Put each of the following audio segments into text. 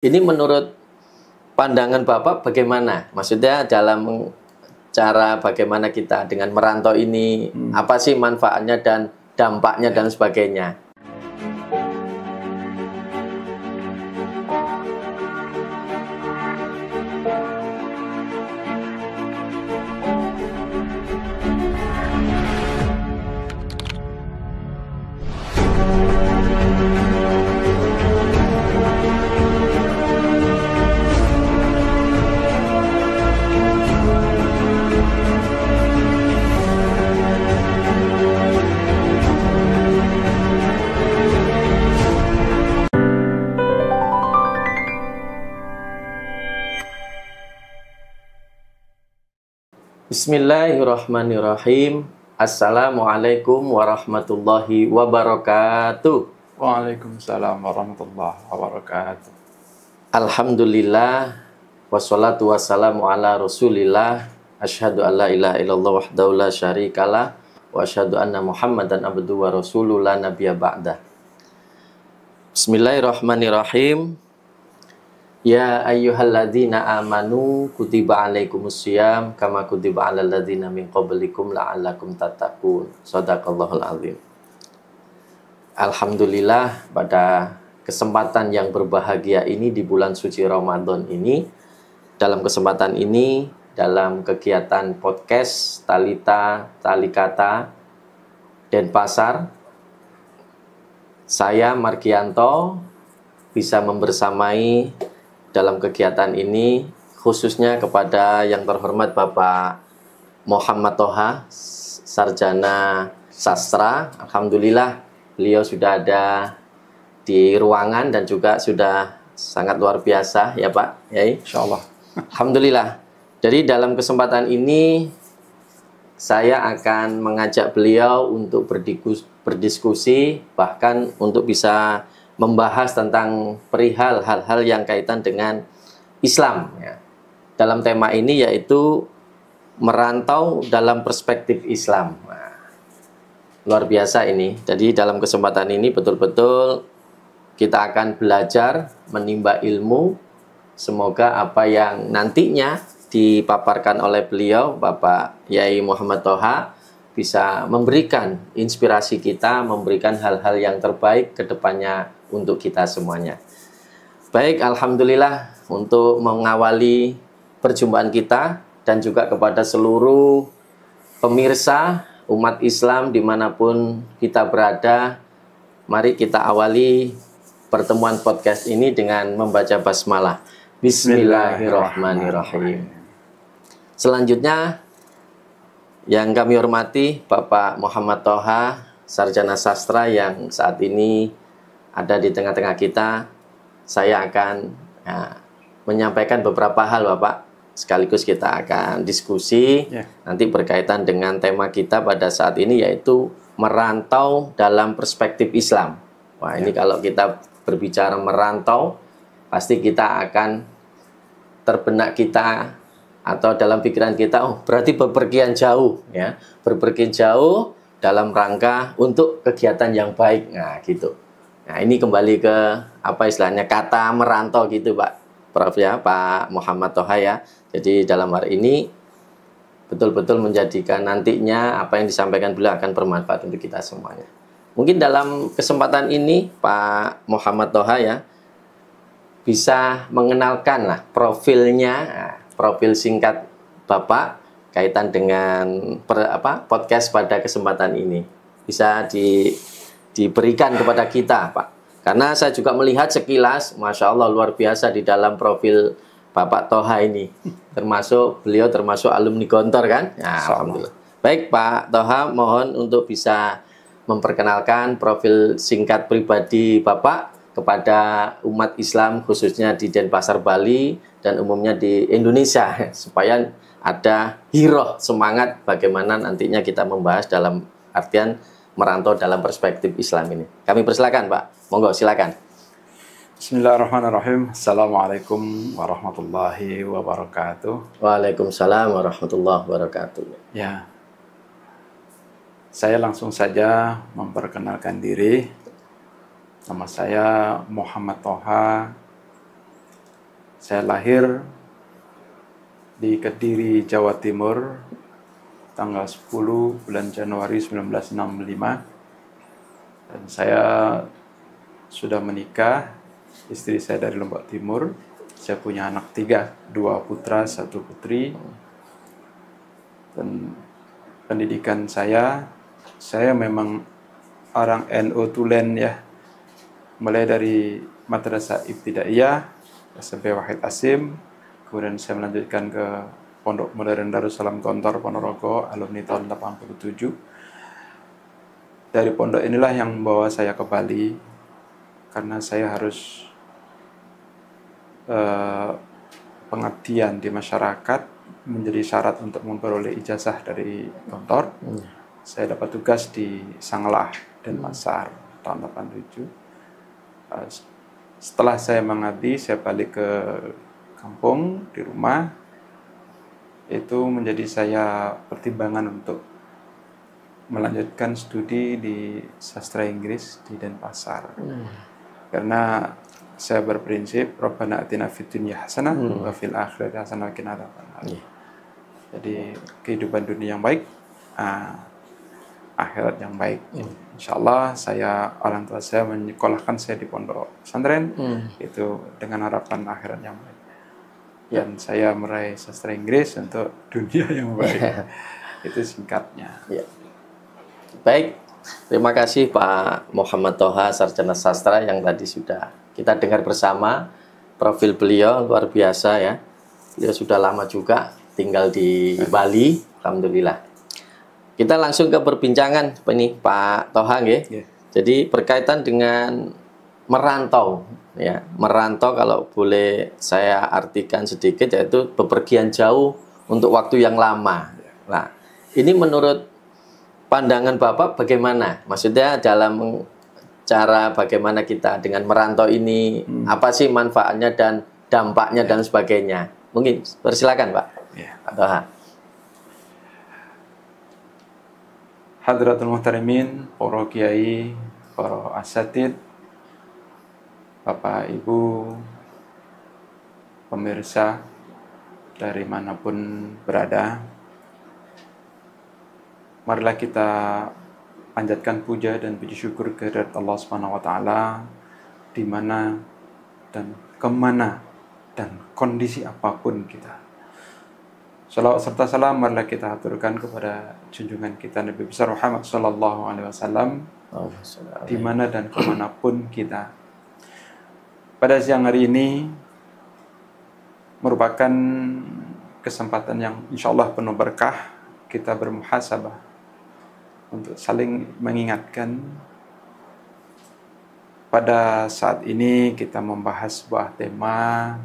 Ini menurut pandangan Bapak bagaimana? Maksudnya dalam cara bagaimana kita dengan merantau ini, apa sih manfaatnya dan dampaknya dan sebagainya? Bismillahirrahmanirrahim. Assalamualaikum warahmatullahi wabarakatuh. Waalaikumsalam warahmatullahi wabarakatuh. Alhamdulillah, wassalatu wassalamu ala rasulillah. Asyhadu an la ilaha illallah wahdahu la syarikalah, wa asyhadu anna muhammadan abduhu wa rasuluhu la nabiyya ba'dah. Bismillahirrahmanirrahim. Ya ayyuhalladzina amanu kutiba alaikumusiyam kama kutiba alal ladzina min qablikum la'allakum tattaqun. Shadaqallahul azim. Alhamdulillah, pada kesempatan yang berbahagia ini di bulan suci Ramadan ini, dalam kesempatan ini, dalam kegiatan podcast Talita Talikata Denpasar, saya Margianto bisa membersamai dalam kegiatan ini, khususnya kepada yang terhormat Bapak Muhammad Toha, Sarjana Sastra. Alhamdulillah, beliau sudah ada di ruangan dan juga sudah sangat luar biasa ya Pak Yai. Insyaallah. Alhamdulillah. Jadi dalam kesempatan ini saya akan mengajak beliau untuk berdiskusi, bahkan untuk bisa membahas tentang perihal hal-hal yang kaitan dengan Islam ya. Dalam tema ini yaitu merantau dalam perspektif Islam. Nah, luar biasa ini. Jadi dalam kesempatan ini betul-betul kita akan belajar menimba ilmu. Semoga apa yang nantinya dipaparkan oleh beliau Bapak Yai Muhammad Toha bisa memberikan inspirasi kita, memberikan hal-hal yang terbaik ke depannya untuk kita semuanya. Baik, alhamdulillah untuk mengawali perjumpaan kita dan juga kepada seluruh pemirsa umat Islam dimanapun kita berada, mari kita awali pertemuan podcast ini dengan membaca basmalah. Bismillahirrahmanirrahim. Selanjutnya yang kami hormati Bapak Muhammad Toha, Sarjana Sastra yang saat ini ada di tengah-tengah kita. Saya akan menyampaikan beberapa hal Bapak, sekaligus kita akan diskusi nanti berkaitan dengan tema kita pada saat ini, yaitu merantau dalam perspektif Islam. Wah, ini kalau kita berbicara merantau, pasti kita akan terbenak kita atau dalam pikiran kita, oh berarti bepergian jauh ya, bepergian jauh dalam rangka untuk kegiatan yang baik. Nah gitu. Nah ini kembali ke apa istilahnya kata merantau gitu Pak Prof ya, Pak Muhammad Toha ya. Jadi dalam hari ini betul-betul menjadikan nantinya apa yang disampaikan beliau akan bermanfaat untuk kita semuanya. Mungkin dalam kesempatan ini Pak Muhammad Toha ya bisa mengenalkan lah profilnya, profil singkat Bapak kaitan dengan podcast pada kesempatan ini. Bisa diberikan kepada kita Pak. Karena saya juga melihat sekilas, Masya Allah luar biasa di dalam profil Bapak Toha ini. Beliau termasuk alumni Gontor kan? Ya, alhamdulillah. Baik Pak Toha, mohon untuk bisa memperkenalkan profil singkat pribadi Bapak kepada umat Islam khususnya di Denpasar, Bali dan umumnya di Indonesia, supaya ada hiroh semangat bagaimana nantinya kita membahas dalam artian merantau dalam perspektif Islam ini. Kami persilakan Pak, monggo silakan. Bismillahirrahmanirrahim. Assalamualaikum warahmatullahi wabarakatuh. Waalaikumsalam warahmatullahi wabarakatuh. Ya, saya langsung saja memperkenalkan diri. Nama saya Muhammad Toha. Saya lahir di Kediri, Jawa Timur, tanggal 10 bulan Januari 1965. Dan saya sudah menikah, istri saya dari Lombok Timur. Saya punya anak 3, 2 putra, 1 putri. Dan pendidikan saya memang orang NU Tulen ya. Mulai dari Madrasah Ibtidaiyah, SMP Wahid Asim, kemudian saya melanjutkan ke Pondok Modern Darussalam Gontor Ponorogo, alumni tahun 87. Dari pondok inilah yang membawa saya ke Bali, karena saya harus pengabdian di masyarakat menjadi syarat untuk memperoleh ijazah dari Gontor. Saya dapat tugas di Sanglah dan Pasar tahun 87. Setelah saya mengabdi, saya balik ke kampung, di rumah. Itu menjadi saya pertimbangan untuk melanjutkan studi di sastra Inggris di Denpasar. Karena saya berprinsip Rabbana atina fid dunya hasanah wa fil akhirati hasanah wa qina adzabannar. Jadi kehidupan dunia yang baik, akhirat yang baik. Insyaallah orang tua saya menyekolahkan saya di pondok pesantren itu dengan harapan akhirat yang baik. Dan saya meraih sastra Inggris untuk dunia yang baik. Itu singkatnya. Ya. Baik, terima kasih Pak Muhammad Toha, sarjana sastra yang tadi sudah kita dengar bersama. Profil beliau luar biasa ya. Beliau sudah lama juga tinggal di Bali, alhamdulillah. Kita langsung ke perbincangan ini Pak Toha nggih. Jadi berkaitan dengan merantau ya. Merantau kalau boleh saya artikan sedikit yaitu bepergian jauh untuk waktu yang lama. Nah, ini menurut pandangan Bapak bagaimana? Maksudnya dalam cara bagaimana kita dengan merantau ini, apa sih manfaatnya dan dampaknya dan sebagainya? Mungkin persilakan Pak. Pak Toha. Hadratul Muhtarimin, para kiai, para asatid, Bapak Ibu, pemirsa dari manapun berada, marilah kita panjatkan puja dan puji syukur kehadirat Allah Subhanahu wa taala di mana dan kemana dan kondisi apapun kita. Salawat serta salam marilah kita aturkan kepada junjungan kita Nabi besar Muhammad sallallahu alaihi wasallam di mana dan kemanapun kita. Pada siang hari ini merupakan kesempatan yang insyaallah penuh berkah kita bermuhasabah untuk saling mengingatkan. Pada saat ini kita membahas sebuah tema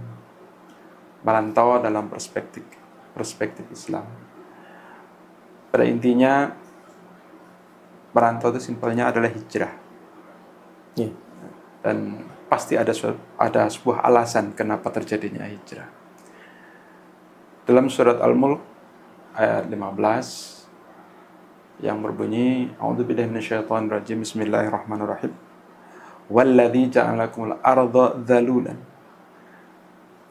merantau dalam perspektif Islam. Pada intinya merantau itu simpelnya adalah hijrah. Dan pasti ada sebuah alasan kenapa terjadinya hijrah. Dalam surat Al-Mulk ayat 15 yang berbunyi A'udzubillahi minasyaitonirrajim Bismillahirrahmanirrahim. Walladzi ja'alakumul arda dzalulan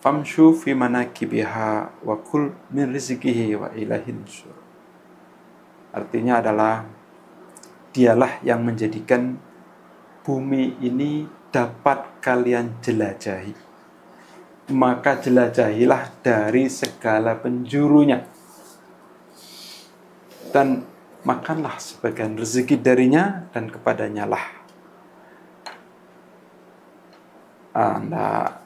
famshu fi manakibiha wa kul min rizqihi wa ilaihin nusyur. Artinya adalah dialah yang menjadikan bumi ini dapat kalian jelajahi. Maka jelajahilah dari segala penjurunya. Dan makanlah sebagian rezeki darinya dan kepadanya lah Anda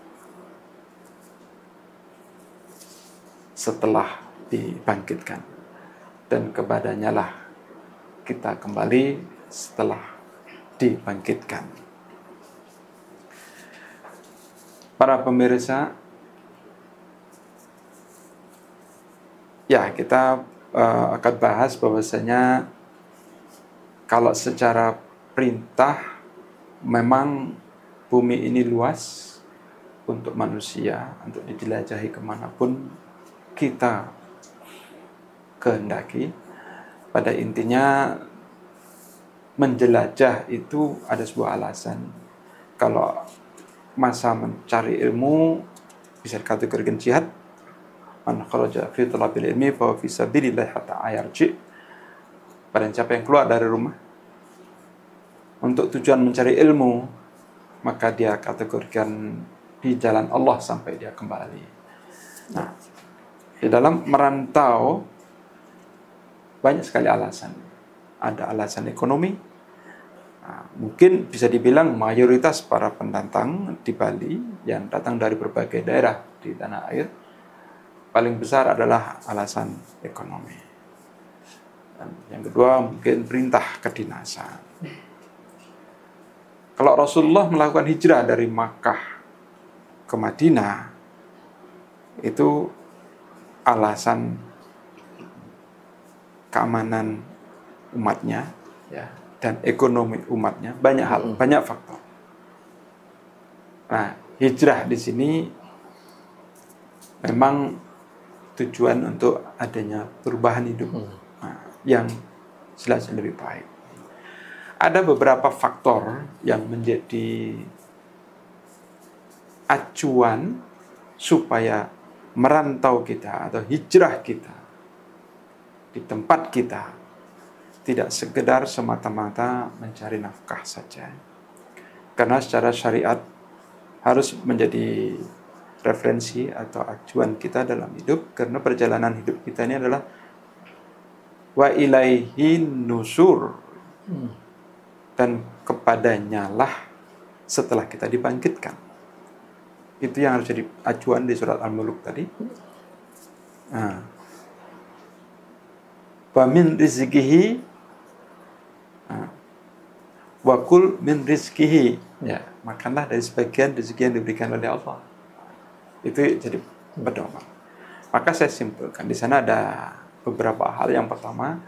setelah dibangkitkan. Dan kepadanya lah kita kembali setelah dibangkitkan. Para pemirsa, ya kita akan bahas bahwasanya kalau secara perintah memang bumi ini luas untuk manusia, untuk dijelajahi kemanapun kita kehendaki. Pada intinya menjelajah itu ada sebuah alasan. Kalau masa mencari ilmu bisa dikategorikan jihad. Man kharaja fi talabil ilmi fa fi sabilillah hatta ayarji. Barang siapa yang keluar dari rumah untuk tujuan mencari ilmu, maka dia kategorikan di jalan Allah sampai dia kembali. Nah, di dalam merantau banyak sekali alasan. Ada alasan ekonomi. Nah, mungkin bisa dibilang mayoritas para pendatang di Bali yang datang dari berbagai daerah di tanah air, paling besar adalah alasan ekonomi. Dan yang kedua mungkin perintah kedinasan. Kalau Rasulullah melakukan hijrah dari Makkah ke Madinah, itu alasan keamanan umatnya, ya, dan ekonomi umatnya, banyak hal, banyak faktor. Nah, hijrah di sini memang tujuan untuk adanya perubahan hidup, yang jelas lebih baik. Ada beberapa faktor yang menjadi acuan supaya merantau kita atau hijrah kita di tempat kita tidak sekedar semata-mata mencari nafkah saja. Karena secara syariat harus menjadi referensi atau acuan kita dalam hidup, karena perjalanan hidup kita ini adalah wa ilaihi nusur, dan kepadanya lah setelah kita dibangkitkan. Itu yang harus jadi acuan di surat Al-Mulk tadi. Nah, wa min rizqihi wa kul min rizqihi, ya, makanlah dari sebagian rezeki yang diberikan oleh Allah. Itu jadi pedoman. Maka saya simpulkan di sana ada beberapa hal. Yang pertama,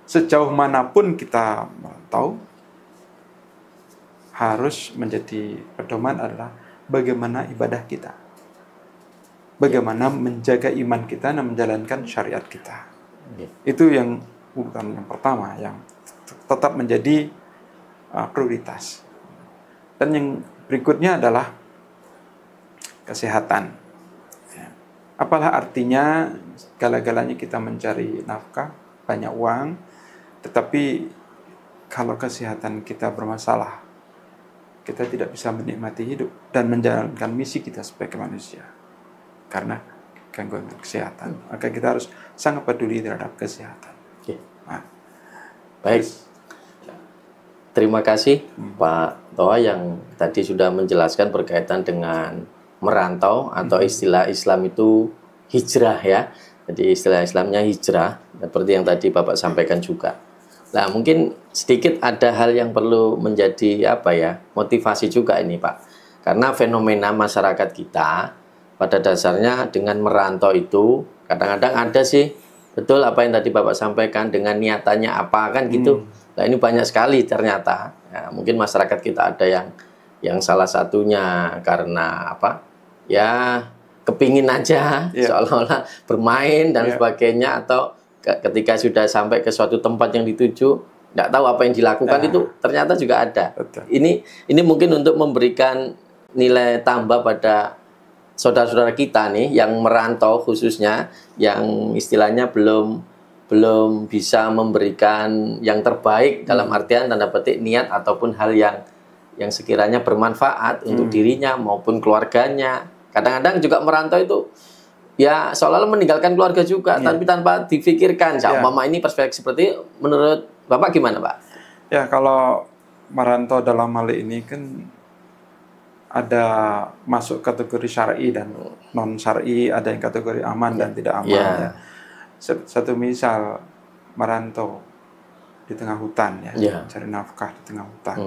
sejauh manapun kita merantau, harus menjadi pedoman adalah bagaimana ibadah kita, bagaimana menjaga iman kita dan menjalankan syariat kita. Itu yang urutan yang pertama, yang tetap menjadi prioritas. Dan yang berikutnya adalah kesehatan. Apalah artinya segala-galanya kita mencari nafkah, banyak uang, tetapi kalau kesehatan kita bermasalah, kita tidak bisa menikmati hidup dan menjalankan misi kita sebagai manusia karena gangguan kesehatan. Maka kita harus sangat peduli terhadap kesehatan. Nah, baik. Terima kasih Pak Toha yang tadi sudah menjelaskan berkaitan dengan merantau atau istilah Islam itu hijrah, ya. Jadi istilah Islamnya hijrah, seperti yang tadi Bapak sampaikan juga. Nah, mungkin sedikit ada hal yang perlu menjadi motivasi juga ini, Pak. Karena fenomena masyarakat kita pada dasarnya dengan merantau itu kadang-kadang ada sih, betul apa yang tadi Bapak sampaikan, dengan niatannya apa kan gitu. Nah, ini banyak sekali ternyata. Ya, mungkin masyarakat kita ada yang salah satunya karena ya kepingin aja, seolah-olah bermain dan sebagainya, atau ketika sudah sampai ke suatu tempat yang dituju, nggak tahu apa yang dilakukan, itu ternyata juga ada. Betul. Ini mungkin untuk memberikan nilai tambah pada saudara-saudara kita nih yang merantau, khususnya yang istilahnya belum bisa memberikan yang terbaik dalam artian tanda petik niat ataupun hal yang sekiranya bermanfaat untuk dirinya maupun keluarganya. Kadang-kadang juga merantau itu ya seolah-olah meninggalkan keluarga juga, tapi tanpa difikirkan. Mama ini perspektif seperti menurut Bapak gimana, Pak? Ya, kalau merantau dalam hal ini kan ada masuk kategori syar'i dan non syar'i, ada yang kategori aman dan tidak aman. Ya. Satu misal merantau di tengah hutan, cari nafkah di tengah hutan,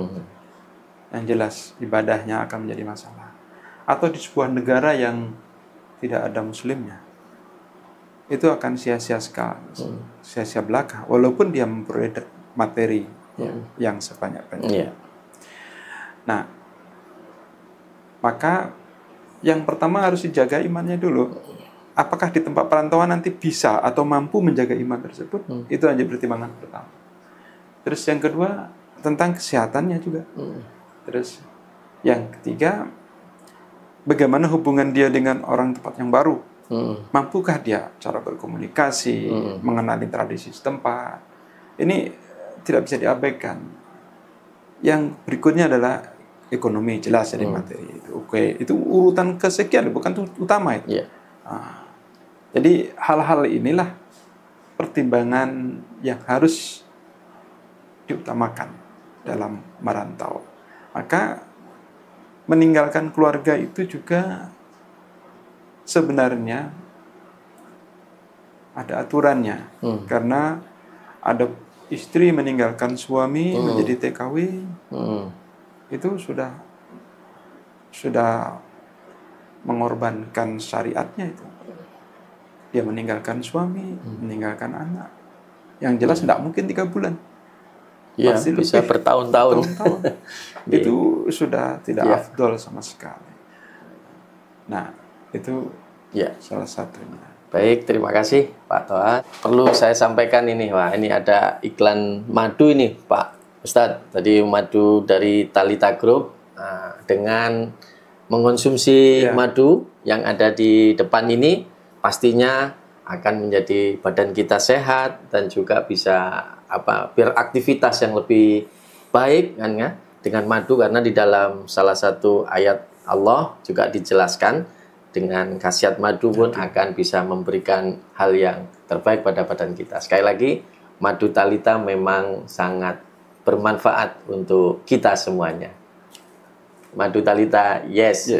yang jelas ibadahnya akan menjadi masalah. Atau di sebuah negara yang tidak ada muslimnya, itu akan sia-sia sekali, sia-sia belaka, walaupun dia memperoleh materi yang sebanyak-banyaknya. Nah, maka yang pertama harus dijaga imannya dulu. Apakah di tempat perantauan nanti bisa atau mampu menjaga iman tersebut? Itu aja pertimbangan pertama. Terus yang kedua tentang kesehatannya juga. Terus yang ketiga, bagaimana hubungan dia dengan orang tempat yang baru. Mampukah dia cara berkomunikasi, mengenali tradisi setempat. Ini tidak bisa diabaikan. Yang berikutnya adalah ekonomi, jelas dari materi itu. Oke, itu urutan kesekian, bukan utama itu. Yeah. Jadi hal-hal inilah pertimbangan yang harus diutamakan dalam merantau. Maka meninggalkan keluarga itu juga sebenarnya ada aturannya. Karena ada istri meninggalkan suami menjadi TKW, itu sudah mengorbankan syariatnya itu. Dia meninggalkan suami, meninggalkan anak. Yang jelas tidak mungkin 3 bulan. Ya, bisa bertahun-tahun. Itu sudah tidak afdol sama sekali. Nah, itu salah satunya. Baik, terima kasih Pak Toha. Perlu saya sampaikan ini, wah ini ada iklan madu ini Pak Ustadz. Tadi madu dari Talita Group. Dengan mengonsumsi madu yang ada di depan ini, pastinya akan menjadi badan kita sehat dan juga bisa beraktivitas yang lebih baik kan ya dengan madu, karena di dalam salah satu ayat Allah juga dijelaskan dengan khasiat madu pun akan bisa memberikan hal yang terbaik pada badan kita. Sekali lagi, madu Talita memang sangat bermanfaat untuk kita semuanya. Madu Talita, yes.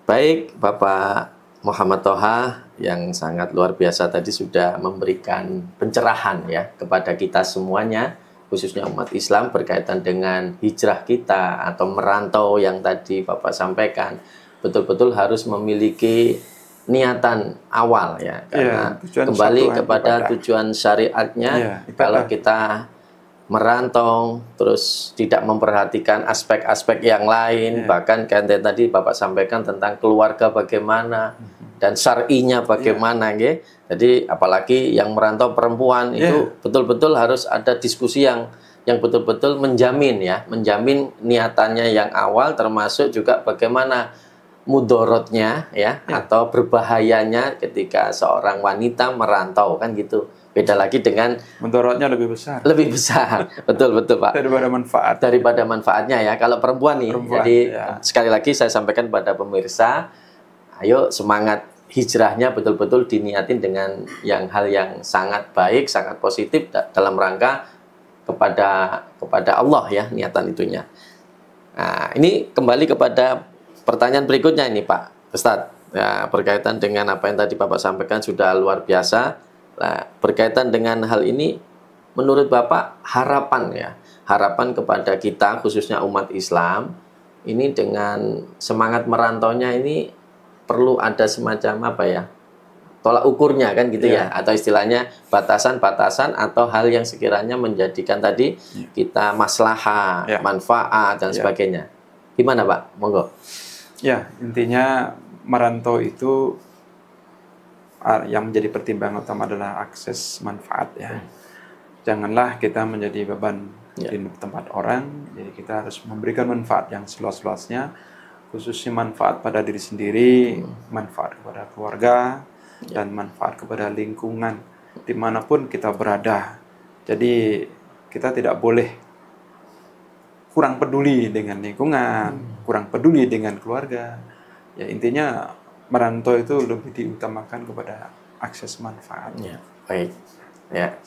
Baik, Bapak Muhammad Toha yang sangat luar biasa tadi sudah memberikan pencerahan ya kepada kita semuanya, khususnya umat Islam berkaitan dengan hijrah kita atau merantau yang tadi Bapak sampaikan. Betul-betul harus memiliki niatan awal ya, karena kembali kepada tujuan syariatnya. Kalau kita merantau terus tidak memperhatikan aspek-aspek yang lain, bahkan kayak tadi Bapak sampaikan tentang keluarga bagaimana dan syar'inya bagaimana ya. Jadi apalagi yang merantau perempuan itu betul-betul harus ada diskusi yang betul-betul menjamin niatannya yang awal, termasuk juga bagaimana mudorotnya atau berbahayanya ketika seorang wanita merantau kan gitu. Beda lagi dengan mudorotnya lebih besar. Lebih besar, betul Pak. Daripada manfaatnya ya. Kalau perempuan nih, jadi sekali lagi saya sampaikan pada pemirsa, ayo semangat hijrahnya betul-betul diniatin dengan hal yang sangat baik, sangat positif dalam rangka kepada Allah ya, niatan itunya. Nah, ini kembali kepada pertanyaan berikutnya ini Pak Ustadz. Ya, berkaitan dengan apa yang tadi Bapak sampaikan sudah luar biasa. Nah, berkaitan dengan hal ini, menurut Bapak harapan kepada kita khususnya umat Islam ini dengan semangat merantaunya ini perlu ada semacam tolak ukurnya kan gitu ya, atau istilahnya batasan-batasan atau hal yang sekiranya menjadikan tadi kita maslahah, manfaat dan sebagainya. Gimana Pak? Monggo. Ya, intinya merantau itu yang menjadi pertimbangan utama adalah akses manfaat ya. Janganlah kita menjadi beban di tempat orang. Jadi kita harus memberikan manfaat yang seluas-luasnya, khususnya manfaat pada diri sendiri, manfaat kepada keluarga, dan manfaat kepada lingkungan dimanapun kita berada. Jadi kita tidak boleh kurang peduli dengan lingkungan, kurang peduli dengan keluarga. Ya intinya merantau itu lebih diutamakan kepada akses manfaat. Ya, baik. Ya.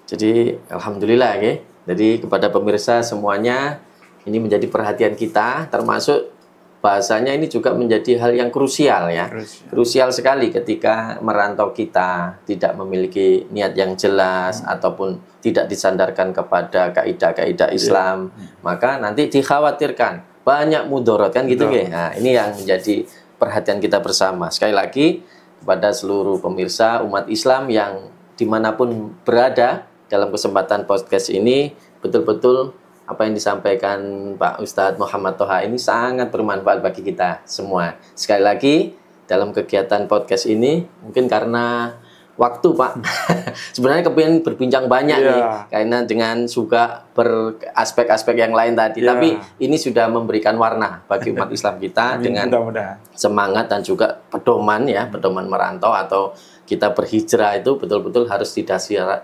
Jadi alhamdulillah ya. Jadi kepada pemirsa semuanya ini menjadi perhatian kita, termasuk bahasanya ini juga menjadi hal yang krusial ya. Krusial sekali ketika merantau kita tidak memiliki niat yang jelas ataupun tidak disandarkan kepada kaidah-kaidah Islam, maka nanti dikhawatirkan banyak mudorot kan gitu ya. Nah, ini yang menjadi perhatian kita bersama. Sekali lagi kepada seluruh pemirsa umat Islam yang dimanapun berada dalam kesempatan podcast ini, betul-betul apa yang disampaikan Pak Ustadz Muhammad Toha ini sangat bermanfaat bagi kita semua. Sekali lagi dalam kegiatan podcast ini, mungkin karena waktu Pak. Sebenarnya kepingin berbincang banyak nih, Iya. karena dengan juga beraspek-aspek yang lain tadi. Iya. Tapi ini sudah memberikan warna bagi umat Islam kita Amin, dengan mudah-mudahan. semangat dan juga pedoman ya, pedoman merantau atau kita berhijrah itu betul-betul harus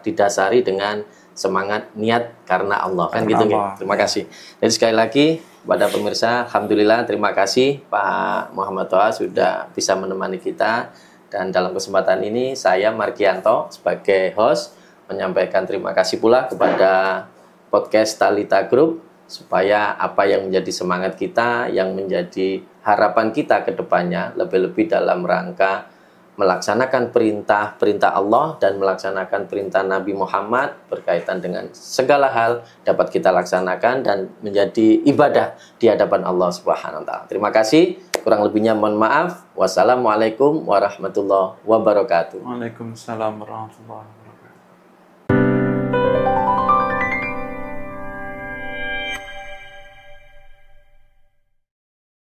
didasari dengan semangat niat karena Allah kan Karena gitu Allah. ya. Terima kasih. Jadi sekali lagi pada pemirsa, alhamdulillah terima kasih Pak Muhammad Toha sudah bisa menemani kita. Dan dalam kesempatan ini saya Markianto sebagai host menyampaikan terima kasih pula kepada podcast Talita Group supaya apa yang menjadi semangat kita, yang menjadi harapan kita ke depannya lebih-lebih dalam rangka melaksanakan perintah Allah dan melaksanakan perintah Nabi Muhammad berkaitan dengan segala hal dapat kita laksanakan dan menjadi ibadah di hadapan Allah Subhanahu wa taala. Terima kasih. Kurang lebihnya mohon maaf. Wassalamualaikum warahmatullahi wabarakatuh. Waalaikumsalam warahmatullahi wabarakatuh.